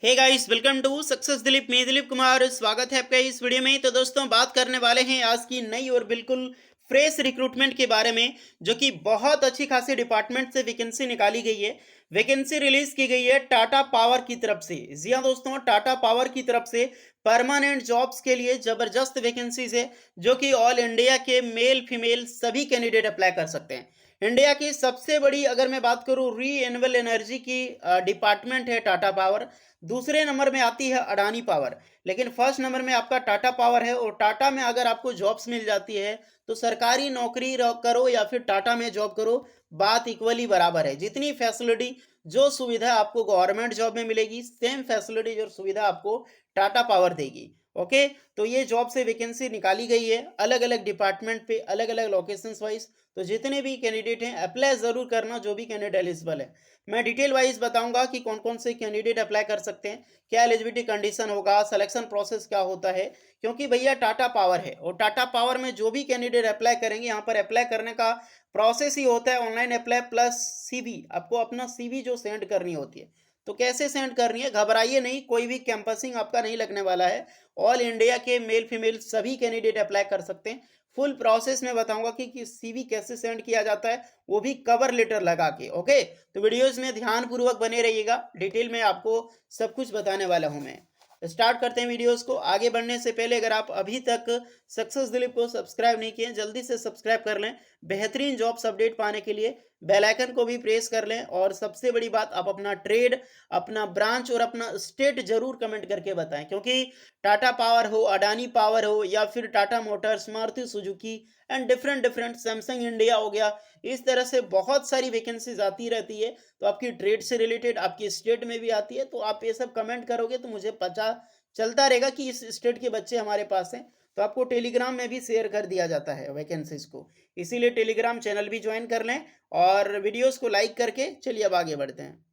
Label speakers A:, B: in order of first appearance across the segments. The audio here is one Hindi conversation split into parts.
A: Hey guys, welcome to success Dilip. मैं दिलीप कुमार, स्वागत है आपका इस वीडियो में। तो दोस्तों, बात करने वाले हैं आज की नई और बिल्कुल फ्रेश रिक्रूटमेंट के बारे में, जो कि बहुत अच्छी खासी डिपार्टमेंट से वैकेंसी निकाली गई है। वैकेंसी रिलीज की गई है टाटा पावर की तरफ से। जी हाँ दोस्तों, टाटा पावर की तरफ से परमानेंट जॉब्स के लिए जबरदस्त वैकेंसीज है, जो कि ऑल इंडिया के मेल फीमेल सभी कैंडिडेट अप्लाई कर सकते हैं। इंडिया की सबसे बड़ी, अगर मैं बात करूं, रीएन्युएबल एनर्जी की डिपार्टमेंट है टाटा पावर। दूसरे नंबर में आती है अडानी पावर, लेकिन फर्स्ट नंबर में आपका टाटा पावर है। और टाटा में अगर आपको जॉब्स मिल जाती है तो सरकारी नौकरी करो या फिर टाटा में जॉब करो, बात इक्वली बराबर है। जितनी फैसिलिटी, जो सुविधा आपको गवर्नमेंट जॉब में मिलेगी, सेम फैसिलिटी और सुविधा आपको टाटा पावर देगी। ओके, तो ये जॉब से वैकेंसी निकाली गई है अलग अलग डिपार्टमेंट पे, अलग अलग लोकेशंस वाइज। तो जितने भी कैंडिडेट हैं अप्लाई जरूर करना, जो भी कैंडिडेट एलिजिबल है। मैं डिटेल वाइज बताऊंगा कि कौन कौन से कैंडिडेट अप्लाई कर सकते हैं, क्या एलिजिबिलिटी कंडीशन होगा, सिलेक्शन प्रोसेस क्या होता है। क्योंकि भैया टाटा पावर है, और टाटा पावर में जो भी कैंडिडेट अप्लाई करेंगे, यहाँ पर अप्लाई करने का प्रोसेस ही होता है ऑनलाइन अप्लाई प्लस सीवी। आपको अपना सीवी जो सेंड करनी होती है, तो कैसे सेंड करनी है, घबराइए नहीं, कोई भी कैंपसिंग आपका नहीं लगने वाला है। ऑल इंडिया के मेल फीमेल सभी कैंडिडेट अप्लाई कर सकते हैं। फुल प्रोसेस में बताऊंगा कि सीवी कैसे सेंड किया जाता है, वो भी कवर लेटर लगा के। ओके, तो वीडियोस में ध्यान पूर्वक बने रहिएगा, डिटेल में आपको सब कुछ बताने वाला हूं मैं। स्टार्ट करते हैं वीडियोस को। आगे बढ़ने से पहले अगर आप अभी तक सक्सेस दिलीप को सब्सक्राइब नहीं किए, जल्दी से सब्सक्राइब कर लें बेहतरीन जॉब्स अपडेट पाने के लिए। बेल आइकन को भी प्रेस कर लें, और सबसे बड़ी बात, आप अपना ट्रेड, अपना ब्रांच और अपना स्टेट जरूर कमेंट करके बताएं। क्योंकि टाटा पावर हो, अडानी पावर हो, या फिर Tata Motors, Maruti Suzuki and different different, Samsung India हो गया, इस तरह से बहुत सारी वैकेंसीज आती रहती है। तो आपकी ट्रेड से रिलेटेड आपकी स्टेट में भी आती है, तो आप ये सब कमेंट करोगे तो मुझे पता चलता रहेगा कि इस स्टेट के बच्चे हमारे पास हैं। तो आपको टेलीग्राम में भी शेयर कर दिया जाता है वैकेंसीज को, इसीलिए टेलीग्राम चैनल भी ज्वाइन कर लें, और वीडियोस को लाइक करके चलिए अब आगे बढ़ते हैं।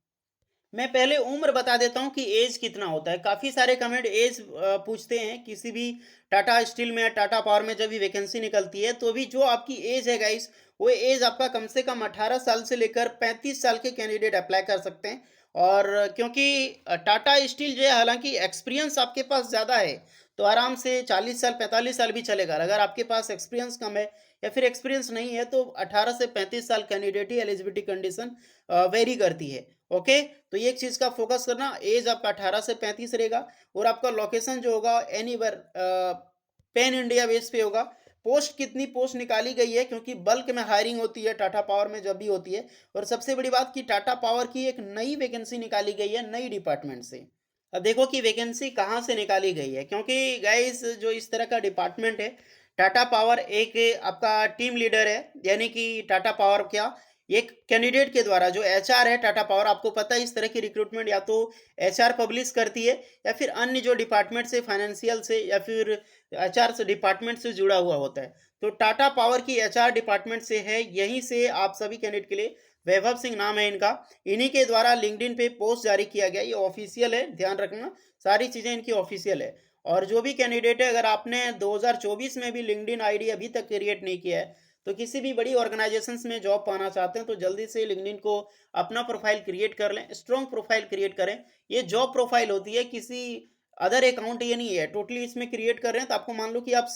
A: मैं पहले उम्र बता देता हूँ कि एज कितना होता है। काफ़ी सारे कमेंट एज पूछते हैं किसी भी टाटा स्टील में या टाटा पावर में। जब भी वैकेंसी निकलती है तो भी जो आपकी एज है गाइस, वो एज आपका कम से कम 18 साल से लेकर 35 साल के कैंडिडेट अप्लाई कर सकते हैं। और क्योंकि टाटा स्टील जो है, हालांकि एक्सपीरियंस आपके पास ज़्यादा है, तो आराम से 40 साल 45 साल भी चलेगा। अगर आपके पास एक्सपीरियंस कम है या फिर एक्सपीरियंस नहीं है, तो 18 से 35 साल कैंडिडेट ही एलिजिबिलिटी कंडीशन वेरी करती है। ओके, तो ये एक चीज़ का फोकस करना, एज आपका 18 से 35 रहेगा। और आपका लोकेशन जो होगा एनीवेयर पैन इंडिया बेस पे होगा। पोस्ट, कितनी पोस्ट निकाली गई है, क्योंकि बल्क में हायरिंग होती है टाटा पावर में जब भी होती है। और सबसे बड़ी बात कि टाटा पावर की एक नई वैकेंसी निकाली गई है नई डिपार्टमेंट से। अब देखो कि वैकेंसी कहाँ से निकाली गई है, क्योंकि गाइस जो इस तरह का डिपार्टमेंट है, टाटा पावर एक आपका टीम लीडर है, यानी कि टाटा पावर क्या, एक कैंडिडेट के द्वारा, जो एचआर है टाटा पावर, आपको पता है इस तरह की रिक्रूटमेंट या तो एचआर पब्लिश करती है, या फिर अन्य जो डिपार्टमेंट से, फाइनेंशियल से या फिर एचआर से डिपार्टमेंट से जुड़ा हुआ होता है। तो टाटा पावर की एचआर डिपार्टमेंट से है, यहीं से आप सभी कैंडिडेट के लिए, वैभव सिंह नाम है इनका, इन्हीं के द्वारा लिंक्डइन पे पोस्ट जारी किया गया। ये ऑफिशियल है, ध्यान रखना, सारी चीज़ें इनकी ऑफिशियल है। और जो भी कैंडिडेट है, अगर आपने 2024 में भी लिंक्डइन आईडी अभी तक क्रिएट नहीं किया है, तो किसी भी बड़ी ऑर्गेनाइजेशंस में जॉब पाना चाहते हैं, तो जल्दी से लिंक्डइन को अपना प्रोफाइल क्रिएट कर लें, स्ट्रॉन्ग प्रोफाइल क्रिएट करें। ये जॉब प्रोफाइल होती है, किसी अदर अकाउंट ये नहीं है, टोटली इसमें क्रिएट कर रहे हैं। तो आपको मान लो कि आप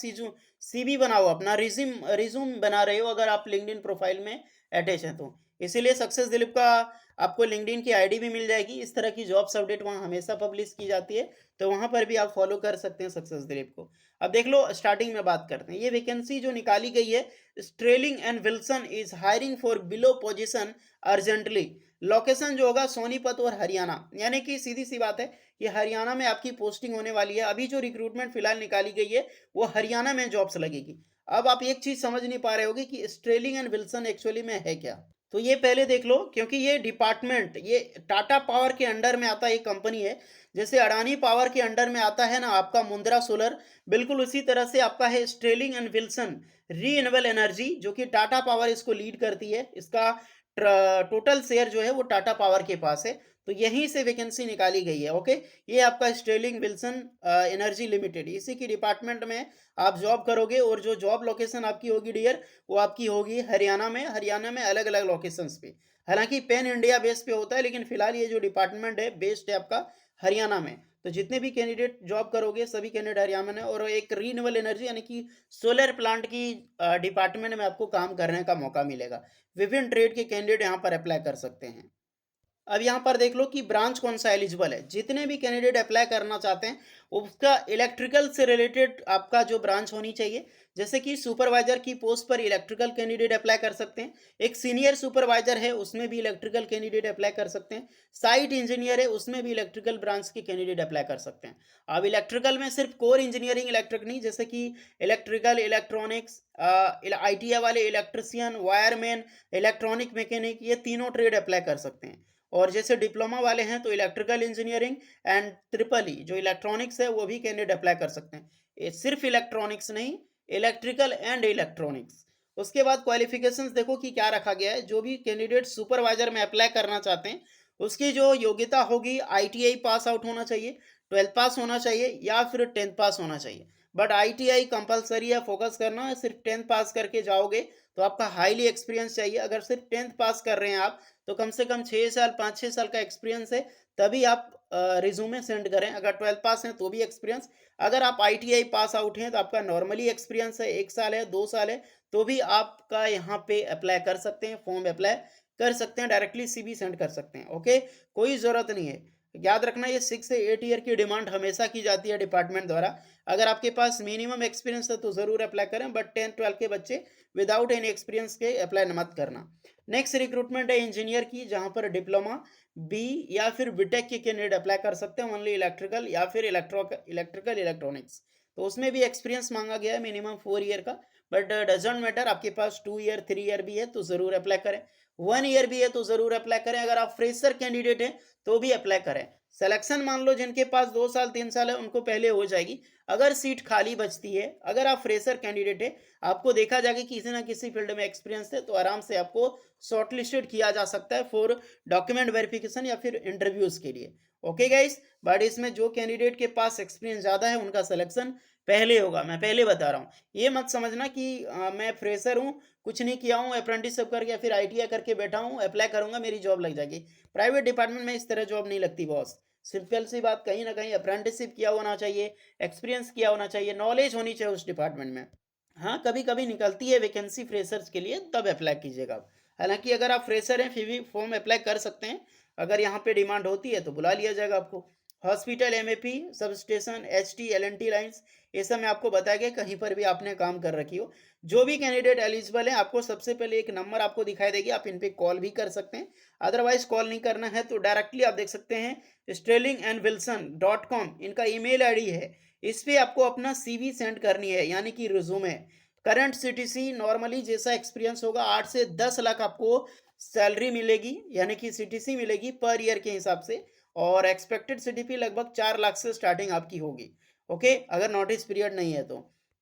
A: सीवी बनाओ, अपना रिज्यूम बना रहे हो, अगर आप लिंक्डइन प्रोफाइल में अटैच हैं तो। इसीलिए सक्सेस दिलीप का आपको लिंक्डइन की आईडी भी मिल जाएगी। इस तरह की जॉब्स अपडेट वहाँ हमेशा पब्लिश की जाती है, तो वहाँ पर भी आप फॉलो कर सकते हैं सक्सेस दिलीप को। अब देख लो, स्टार्टिंग में बात करते हैं। ये वैकेंसी जो निकाली गई है, Sterling and Wilson is hiring for below position urgently. Location जो होगा सोनीपत और हरियाणा, यानी कि सीधी सी बात है, ये हरियाणा में आपकी पोस्टिंग होने वाली है। अभी जो रिक्रूटमेंट फिलहाल निकाली गई है, वो हरियाणा में जॉब्स लगेगी। अब आप एक चीज समझ नहीं पा रहे होगे कि स्ट्रेलिंग एंड विल्सन एक्चुअली में है क्या। तो ये पहले देख लो, क्योंकि ये डिपार्टमेंट, ये टाटा पावर के अंडर में आता है, एक कंपनी है। जैसे अडानी पावर के अंडर में आता है ना आपका मुंद्रा सोलर, बिल्कुल उसी तरह से आपका है स्ट्रेलिंग एंड विल्सन रीइनेबल एनर्जी, जो कि टाटा पावर इसको लीड करती है। इसका टोटल शेयर जो है वो टाटा पावर के पास है। तो यहीं से वैकेंसी निकाली गई है। ओके, ये आपका स्ट्रेलिंग विल्सन एनर्जी लिमिटेड, इसी की डिपार्टमेंट में आप जॉब करोगे। और जो जॉब लोकेशन आपकी होगी डियर, वो आपकी होगी हरियाणा में। हरियाणा में अलग अलग लोकेशंस पे, हालांकि पैन इंडिया बेस पे होता है, लेकिन फिलहाल ये जो डिपार्टमेंट है बेस्ड है आपका हरियाणा में। तो जितने भी कैंडिडेट जॉब करोगे सभी कैंडिडेट हरियाणा में, और एक रीन्यूएबल एनर्जी यानी कि सोलर प्लांट की डिपार्टमेंट में आपको काम करने का मौका मिलेगा। विभिन्न ट्रेड के कैंडिडेट यहाँ पर अप्लाई कर सकते हैं। अब यहाँ पर देख लो कि ब्रांच कौन सा एलिजिबल है। जितने भी कैंडिडेट अप्लाई करना चाहते हैं उसका इलेक्ट्रिकल से रिलेटेड आपका जो ब्रांच होनी चाहिए, जैसे कि सुपरवाइजर की पोस्ट पर इलेक्ट्रिकल कैंडिडेट अप्लाई कर सकते हैं। एक सीनियर सुपरवाइजर है उसमें भी इलेक्ट्रिकल कैंडिडेट अप्लाई कर सकते हैं। साइट इंजीनियर है उसमें भी इलेक्ट्रिकल ब्रांच के कैंडिडेट अप्लाई कर सकते हैं। अब इलेक्ट्रिकल में सिर्फ कोर इंजीनियरिंग इलेक्ट्रिक नहीं, जैसे कि इलेक्ट्रिकल, इलेक्ट्रॉनिक्स, ITI वाले इलेक्ट्रिशियन, वायरमैन, इलेक्ट्रॉनिक मैकेनिक, ये तीनों ट्रेड अप्लाई कर सकते हैं। और जैसे डिप्लोमा वाले हैं तो इलेक्ट्रिकल इंजीनियरिंग एंड ट्रिपल जो इलेक्ट्रॉनिक्स है वो भी कैंडिडेट अप्लाई कर सकते हैं। ये सिर्फ इलेक्ट्रॉनिक्स नहीं, इलेक्ट्रिकल एंड इलेक्ट्रॉनिक्स। उसके बाद क्वालिफिकेशंस देखो कि क्या रखा गया है। जो भी कैंडिडेट सुपरवाइजर में अप्लाई करना चाहते हैं उसकी जो योग्यता होगी, ITI पास आउट होना चाहिए, 12th पास होना चाहिए या फिर 10th पास होना चाहिए। बट ITI कंपलसरी है, फोकस करना है। सिर्फ 10th पास करके जाओगे तो आपका हाईली एक्सपीरियंस चाहिए। अगर सिर्फ 10th पास कर रहे हैं आप तो कम से कम 6 साल 5-6 साल का एक्सपीरियंस है, तभी आप रिज्यूमे सेंड करें। अगर 12th पास हैं तो भी एक्सपीरियंस। अगर आप ITI पास आउट हैं तो आपका नॉर्मली एक्सपीरियंस है, 1 साल है, 2 साल है, तो भी आपका यहाँ पे अप्लाई कर सकते हैं, फॉर्म अप्लाई कर सकते हैं, डायरेक्टली CV सेंड कर सकते हैं। ओके, कोई ज़रूरत नहीं है। याद रखना ये 6 से 8 ईयर की डिमांड हमेशा की जाती है डिपार्टमेंट द्वारा। अगर आपके पास मिनिमम एक्सपीरियंस है तो ज़रूर अप्लाई करें, बट 10-12 के बच्चे विदाउट एनी एक्सपीरियंस के अप्लाई मत करना। नेक्स्ट रिक्रूटमेंट है इंजीनियर की, जहां पर डिप्लोमा, बी या फिर बीटेक के कैंडिडेट अप्लाई कर सकते हैं। ओनली इलेक्ट्रिकल या फिर इलेक्ट्रिकल इलेक्ट्रॉनिक्स, तो उसमें भी एक्सपीरियंस मांगा गया है मिनिमम 4 ईयर का। बट डजेंट मैटर, आपके पास 2 ईयर 3 ईयर भी है तो ज़रूर अप्लाई करें, 1 ईयर भी है तो ज़रूर अप्लाई करें। अगर आप फ्रेशर कैंडिडेट हैं तो भी अप्लाई करें। सिलेक्शन मान लो जिनके पास 2 साल 3 साल है उनको पहले हो जाएगी। अगर सीट खाली बचती है, अगर आप फ्रेशर कैंडिडेट है, आपको देखा जाएगा कि किसी ना किसी फील्ड में एक्सपीरियंस है, तो आराम से आपको शॉर्टलिस्टेड किया जा सकता है फॉर डॉक्यूमेंट वेरिफिकेशन या फिर इंटरव्यूज के लिए। ओके गाइस, बट इसमें जो कैंडिडेट के पास एक्सपीरियंस ज़्यादा है उनका सिलेक्शन पहले होगा। मैं पहले बता रहा हूँ, ये मत समझना कि मैं फ्रेशर हूँ, कुछ नहीं किया हूँ, अप्रेंटिसशिप करके या फिर ITI करके बैठा हूँ, अप्लाई करूंगा मेरी जॉब लग जाएगी। प्राइवेट डिपार्टमेंट में इस तरह जॉब नहीं लगती बॉस। सिंपल सी बात, कहीं ना कहीं अप्रेंटिसशिप किया होना चाहिए, एक्सपीरियंस किया होना चाहिए, नॉलेज होनी चाहिए उस डिपार्टमेंट में। हाँ, कभी कभी निकलती है वैकेंसी फ्रेशर्स के लिए, तब अप्लाई कीजिएगा आप। हालांकि अगर आप फ्रेशर हैं फिर भी फॉर्म अप्लाई कर सकते हैं। अगर यहाँ पे डिमांड होती है तो बुला लिया जाएगा आपको। Hospital, MAP, sub station, HT, LNT lines, ये सब मैं आपको बताया गया, कहीं पर भी आपने काम कर रखी हो। जो भी कैंडिडेट एलिजिबल है आपको सबसे पहले एक नंबर आपको दिखाई देगी, आप इन पे कॉल भी कर सकते हैं। अदरवाइज कॉल नहीं करना है तो डायरेक्टली आप देख सकते हैं sterlingandwilson.com इनका email ID है। इस पे आपको अपना CV सेंड करनी है, यानी कि रिज्यूमे। करंट CTC नॉर्मली जैसा एक्सपीरियंस होगा 8 से 10 लाख आपको सैलरी मिलेगी, यानी कि CTC मिलेगी पर ईयर के हिसाब से। और एक्सपेक्टेड CTP लगभग 4 लाख से स्टार्टिंग आपकी होगी। ओके, अगर नोटिस पीरियड नहीं है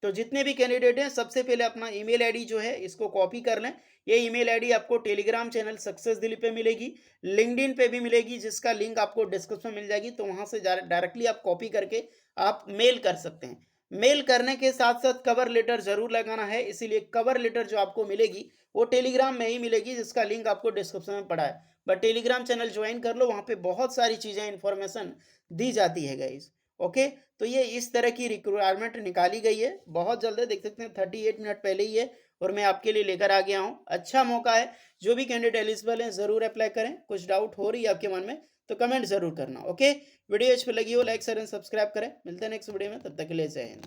A: तो जितने भी कैंडिडेट हैं सबसे पहले अपना ईमेल आईडी जो है इसको कॉपी कर लें। ये ईमेल आईडी आपको टेलीग्राम चैनल सक्सेस दिल्ली पे मिलेगी, लिंक्डइन पे भी मिलेगी, जिसका लिंक आपको डिस्क्रिप्शन में मिल जाएगी। तो वहां से डायरेक्टली आप कॉपी करके आप मेल कर सकते हैं। मेल करने के साथ साथ कवर लेटर जरूर लगाना है, इसीलिए कवर लेटर जो आपको मिलेगी वो टेलीग्राम में ही मिलेगी, जिसका लिंक आपको डिस्क्रिप्शन में पड़ा है। बट टेलीग्राम चैनल ज्वाइन कर लो, वहाँ पे बहुत सारी चीज़ें इन्फॉर्मेशन दी जाती है गाइज। ओके, तो ये इस तरह की रिक्वायरमेंट निकाली गई है, बहुत जल्द है, देख सकते हैं 38 मिनट पहले ही है और मैं आपके लिए लेकर आ गया हूँ। अच्छा मौका है, जो भी कैंडिडेट एलिजिबल हैं ज़रूर अप्लाई करें। कुछ डाउट हो रही है आपके मन में तो कमेंट जरूर करना। ओके, वीडियो अच्छी लगी हो लाइक शेयर एंड सब्सक्राइब करें। मिलते हैं नेक्स्ट वीडियो में, तब तक के लिए जय हिंद।